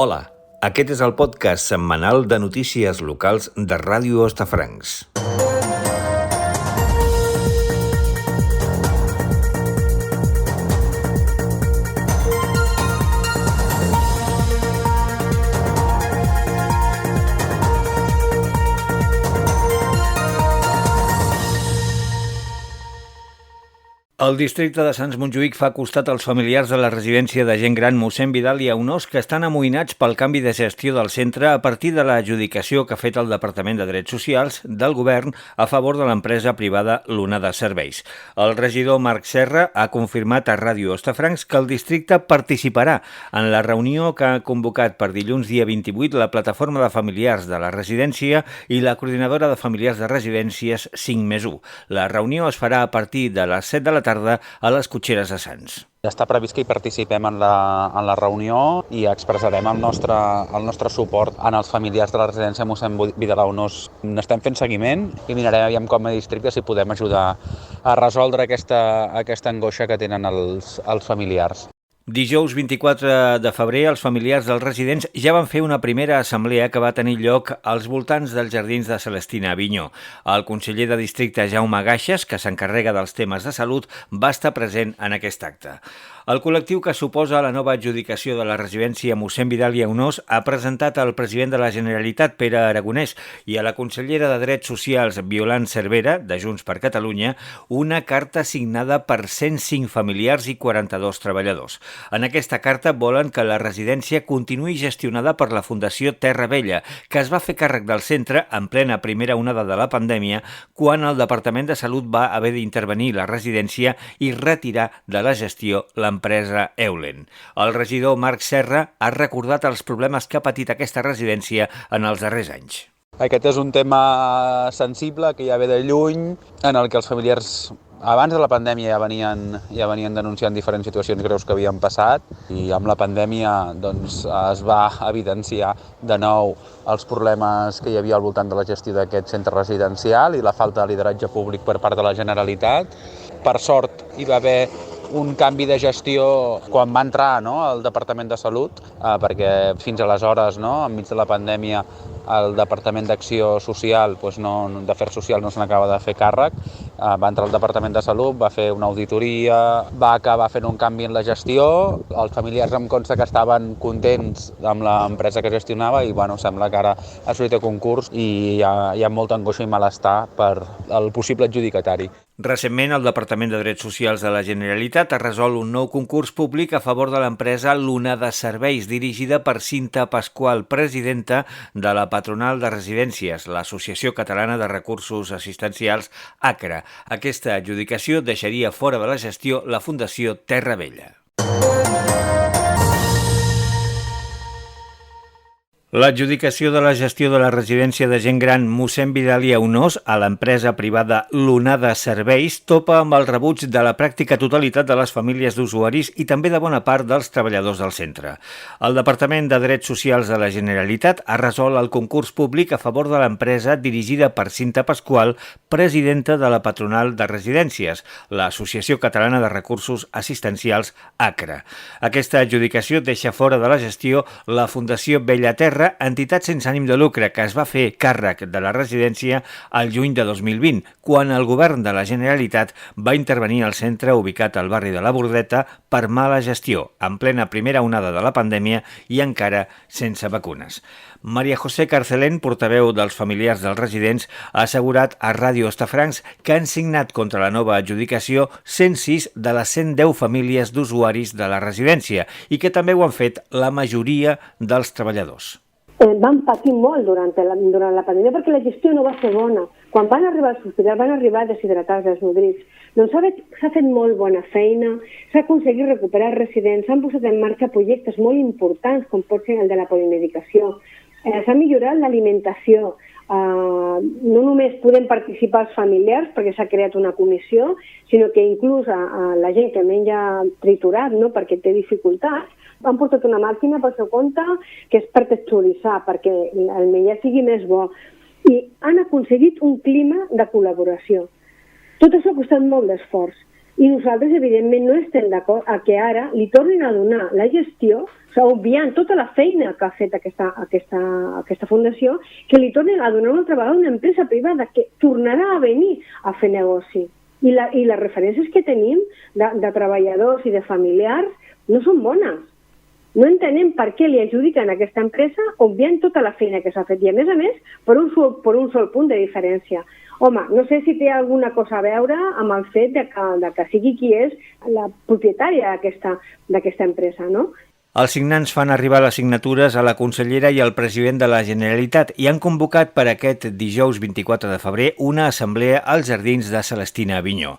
Hola, aquest és el podcast setmanal de notícies locals de Ràdio Hostafrancs. El districte de Sants Montjuïc fa costat als familiars de la residència de gent gran Mossèn Vidal i Aunós que estan amoïnats pel canvi de gestió del centre a partir de l'adjudicació que ha fet el Departament de Drets Socials del Govern a favor de l'empresa privada Lunada Serveis. El regidor Marc Serra ha confirmat a Ràdio Hostafrancs que el districte participarà en la reunió que ha convocat per dilluns dia 28 la plataforma de familiars de la residència i la coordinadora de familiars de residències 5+1. La reunió es farà a partir de les 7 de la tarda a les Cotxeres de Sants. Està previst que hi participem en la reunió i expressarem el nostre suport en els familiars de la residència Mossèn Vidal i Aunós. N'estem fent seguiment i mirarem aviam com a districte si podem ajudar a resoldre aquesta angoixa que tenen els familiars. Dijous 24 de febrer, els familiars dels residents ja van fer una primera assemblea que va tenir lloc als voltants dels jardins de Celestina Avinyó. El conseller de districte Jaume Gaixes, que s'encarrega dels temes de salut, va estar present en aquest acte. El col·lectiu que suposa la nova adjudicació de la residència Mossèn Vidal i Aunós ha presentat al president de la Generalitat, Pere Aragonès, i a la consellera de Drets Socials, Violant Cervera, de Junts per Catalunya, una carta signada per 105 familiars i 42 treballadors. En aquesta carta volen que la residència continuï gestionada per la Fundació Terra Vella, que es va fer càrrec del centre en plena primera onada de la pandèmia, quan el Departament de Salut va haver d'intervenir la residència i retirar de la gestió l'empresa Eulen. El regidor Marc Serra ha recordat els problemes que ha patit aquesta residència en els darrers anys. Aquest és un tema sensible que ja ve de lluny, en el que els familiars abans de la pandèmia ja venien denunciant diferents situacions greus que havien passat i amb la pandèmia es va evidenciar de nou els problemes que hi havia al voltant de la gestió d'aquest centre residencial i la falta de lideratge públic per part de la Generalitat. Per sort hi va haver un canvi de gestió quan va entrar el Departament de Salut, perquè fins aleshores, enmig de la pandèmia, el Departament d'Acció Social, d'Afers Socials, no se n'acaba de fer càrrec. Va entrar el Departament de Salut, va fer una auditoria, va acabar fent un canvi en la gestió. Els familiars em consta que estaven contents amb l'empresa que gestionava i sembla que ara ha sortit a concurs i hi ha molta angoixa i malestar per el possible adjudicatari. Recentment, el Departament de Drets Socials de la Generalitat ha resolt un nou concurs públic a favor de l'empresa Lunada Serveis, dirigida per Cinta Pasqual, presidenta de la Patronal de Residències, l'Associació Catalana de Recursos Assistencials, ACRA. Aquesta adjudicació deixaria fora de la gestió la Fundació Terra Vella. L'adjudicació de la gestió de la residència de gent gran Mossèn Vidal i Aunós a l'empresa privada Lunada Serveis topa amb el rebuig de la pràctica totalitat de les famílies d'usuaris i també de bona part dels treballadors del centre. El Departament de Drets Socials de la Generalitat ha resolt el concurs públic a favor de l'empresa dirigida per Cinta Pasqual, presidenta de la Patronal de Residències, l'Associació Catalana de Recursos Assistencials, ACRA. Aquesta adjudicació deixa fora de la gestió la Fundació Bellaterra, entitat sense ànim de lucre que es va fer càrrec de la residència al juny de 2020, quan el govern de la Generalitat va intervenir al centre ubicat al barri de la Bordeta per mala gestió, en plena primera onada de la pandèmia i encara sense vacunes. Maria José Carcelén, portaveu dels familiars dels residents, ha assegurat a Ràdio Hostafrancs que han signat contra la nova adjudicació 106 de les 110 famílies d'usuaris de la residència i que també ho han fet la majoria dels treballadors. Van patir molt durant la pandèmia perquè la gestió no va ser bona. Quan van arribar als hospitals van arribar deshidratats, desnodrits. Doncs s'ha fet molt bona feina, s'ha aconseguit recuperar residents, s'han posat en marxa projectes molt importants com pot ser el de la polimedicació. S'ha millorat l'alimentació. No només podem participar els familiars perquè s'ha creat una comissió, sinó que inclús a la gent que menja triturat perquè té dificultats, han portat una màquina pel seu compte que és per texturitzar, perquè el menjar sigui més bo. I han aconseguit un clima de col·laboració. Tot això ha costat molt d'esforç. I nosaltres, evidentment, no estem d'acord a que ara li tornin a donar la gestió obviant tota la feina que ha fet aquesta fundació, que li tornen a donar una altra vegada una empresa privada que tornarà a venir a fer negoci. I les referències que tenim de treballadors i de familiars no són bones. No entenem per què li adjudiquen a aquesta empresa obviant tota la feina que s'ha fet. I a més, per un sol punt de diferència. Home, no sé si té alguna cosa a veure amb el fet de que sigui qui és la propietària d'aquesta empresa, no? Els signants fan arribar les signatures a la consellera i al president de la Generalitat i han convocat per aquest dijous 24 de febrer una assemblea als jardins de Celestina Avinyó.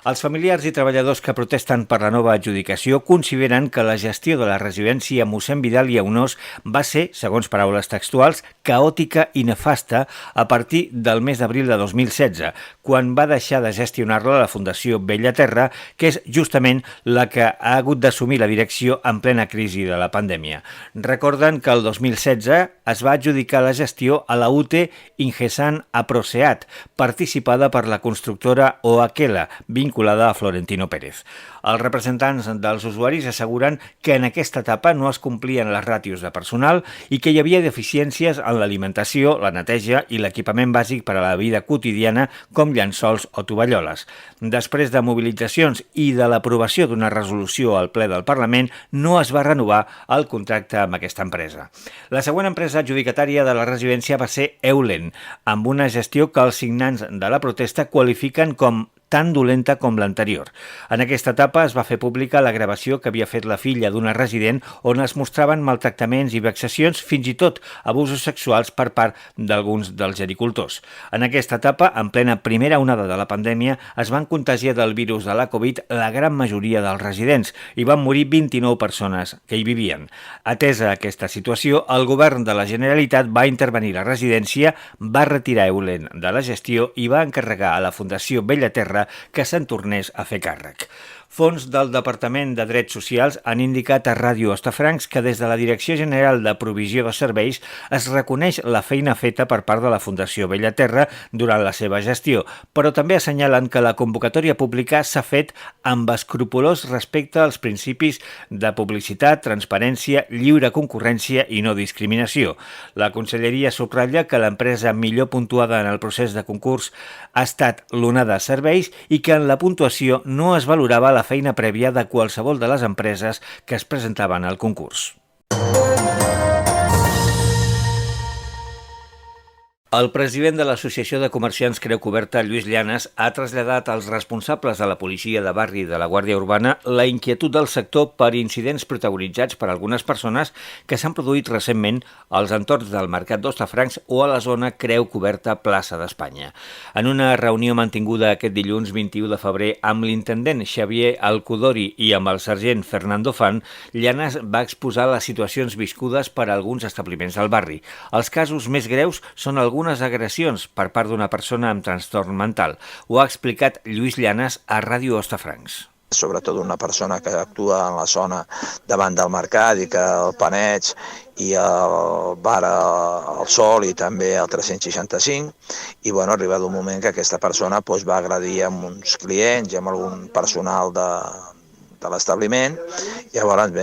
Els familiars i treballadors que protesten per la nova adjudicació consideren que la gestió de la residència Mossèn Vidal i Aunós va ser, segons paraules textuals, caòtica i nefasta a partir del mes d'abril de 2016, quan va deixar de gestionar-la la Fundació Bellaterra, que és justament la que ha hagut d'assumir la direcció en plena crisi de la pandèmia. Recorden que el 2016 es va adjudicar la gestió a la UTE Ingesan Aproseat, participada per la constructora Oakela, vinculada a Florentino Pérez. Els representants dels usuaris asseguren que en aquesta etapa no es complien les ràtios de personal i que hi havia deficiències en l'alimentació, la neteja i l'equipament bàsic per a la vida quotidiana com llençols o tovalloles. Després de mobilitzacions i de l'aprovació d'una resolució al ple del Parlament, no es va renovar el contracte amb aquesta empresa. La següent empresa adjudicatària de la residència va ser Eulen, amb una gestió que els signants de la protesta qualifiquen com tan dolenta com l'anterior. En aquesta etapa es va fer pública la gravació que havia fet la filla d'una resident on es mostraven maltractaments i vexacions, fins i tot abusos sexuals per part d'alguns dels gericultors. En aquesta etapa, en plena primera onada de la pandèmia, es van contagiar del virus de la Covid la gran majoria dels residents i van morir 29 persones que hi vivien. Atesa aquesta situació, el govern de la Generalitat va intervenir a la residència, va retirar Eulen de la gestió i va encarregar a la Fundació Bellaterra que se'n tornés a fer càrrec. Fons del Departament de Drets Socials han indicat a Ràdio Hostafrancs que des de la Direcció General de Provisió de Serveis es reconeix la feina feta per part de la Fundació Bellaterra durant la seva gestió, però també assenyalen que la convocatòria pública s'ha fet amb escrupolós respecte als principis de publicitat, transparència, lliure concurrència i no discriminació. La Conselleria subratlla que l'empresa millor puntuada en el procés de concurs ha estat l'Onada Serveis i que en la puntuació no es valorava la feina prèvia de qualsevol de les empreses que es presentaven al concurs. El president de l'Associació de Comerciants Creu Coberta, Lluís Llanes, ha traslladat als responsables de la policia de barri de la Guàrdia Urbana la inquietud del sector per incidents protagonitzats per algunes persones que s'han produït recentment als entorns del Mercat d'Hostafrancs o a la zona Creu Coberta Plaça d'Espanya. En una reunió mantinguda aquest dilluns 21 de febrer amb l'intendent Xavier Alcudori i amb el sergent Fernando Fan, Llanes va exposar les situacions viscudes per alguns establiments del barri. Els casos més greus són algunes agressions per part d'una persona amb trastorn mental. Ho ha explicat Lluís Llanes a Ràdio Hostafrancs. Sobretot una persona que actua en la zona davant del mercat i que el Paneig i el bar al Sol i també el 365 i arribat un moment que aquesta persona va agredir amb uns clients i amb algun personal de l'establiment. Llavors,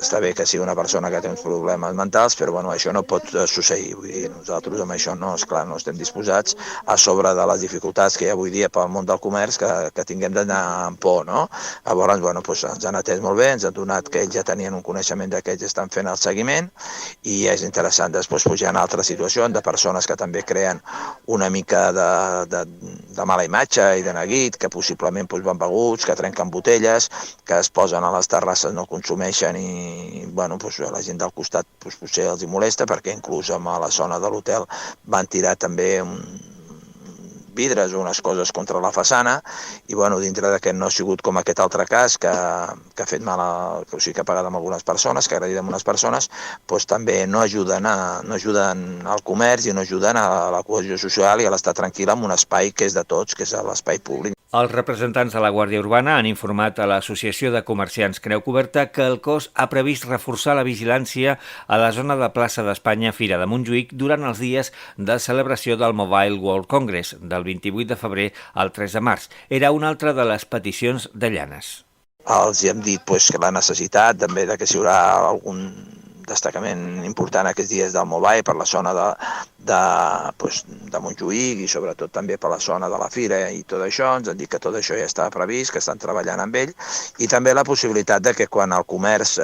està bé que sigui una persona que té uns problemes mentals, però això no pot succeir. Vull dir, nosaltres amb això no estem disposats a sobre de les dificultats que hi ha avui dia pel món del comerç que tinguem d'anar amb por, no? Llavors, ens han atès molt bé, ens han donat que ells ja tenien un coneixement que ells estan fent el seguiment i és interessant. Després hi ha altres situacions de persones que també creen una mica de mala imatge i de neguit, que possiblement van beguts, que trenquen botelles, que es posen a les terrasses, no consumeixen i la gent del costat potser els hi molesta perquè inclús a la zona de l'hotel van tirar també vidres o unes coses contra la façana i dintre d'aquest no ha sigut com aquest altre cas que ha fet mal, que ha pagat amb algunes persones, que ha agredit amb unes persones, també no ajuden al comerç i no ajuden a la cohesió social i a l'estar tranquil en un espai que és de tots, que és l'espai públic. Els representants de la Guàrdia Urbana han informat a l'Associació de Comerciants Creu Coberta que el cos ha previst reforçar la vigilància a la zona de Plaça d'Espanya Fira de Montjuïc durant els dies de celebració del Mobile World Congress, del 28 de febrer al 3 de març. Era una altra de les peticions de Llanes. Els hem dit que la necessitat també de que si hi haurà algun destacament important aquests dies del Mobile per la zona de Montjuïc i sobretot també per la zona de la Fira i tot això. Ens han dit que tot això ja està previst, que estan treballant amb ell, i també la possibilitat de que quan el comerç,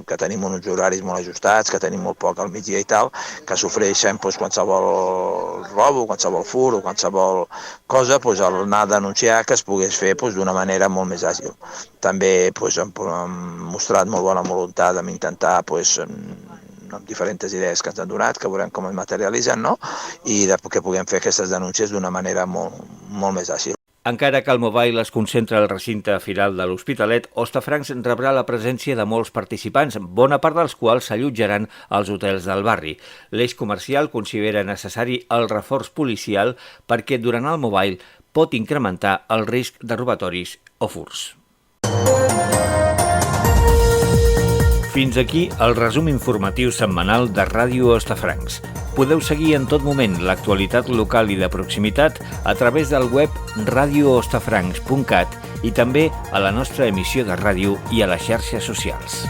que tenim uns horaris molt ajustats, que tenim molt poc al migdia i tal, que s'ofreixen qualsevol robo, qualsevol fur o qualsevol cosa, anar a denunciar que es pogués fer d'una manera molt més àgil. També hem mostrat molt bona voluntat en intentar amb diferents idees que ens han donat, que veurem com es materialitzen, no? I que puguem fer aquestes denúncies d'una manera molt més àgil. Encara que el Mobile es concentra al recinte firal de l'Hospitalet, Hostafrancs rebrà la presència de molts participants, bona part dels quals s'allotjaran als hotels del barri. L'eix comercial considera necessari el reforç policial perquè durant el Mobile pot incrementar el risc de robatoris o furs. Fins aquí el resum informatiu setmanal de Ràdio Hostafrancs. Podeu seguir en tot moment l'actualitat local i de proximitat a través del web radiohostafrancs.cat i també a la nostra emissió de ràdio i a les xarxes socials.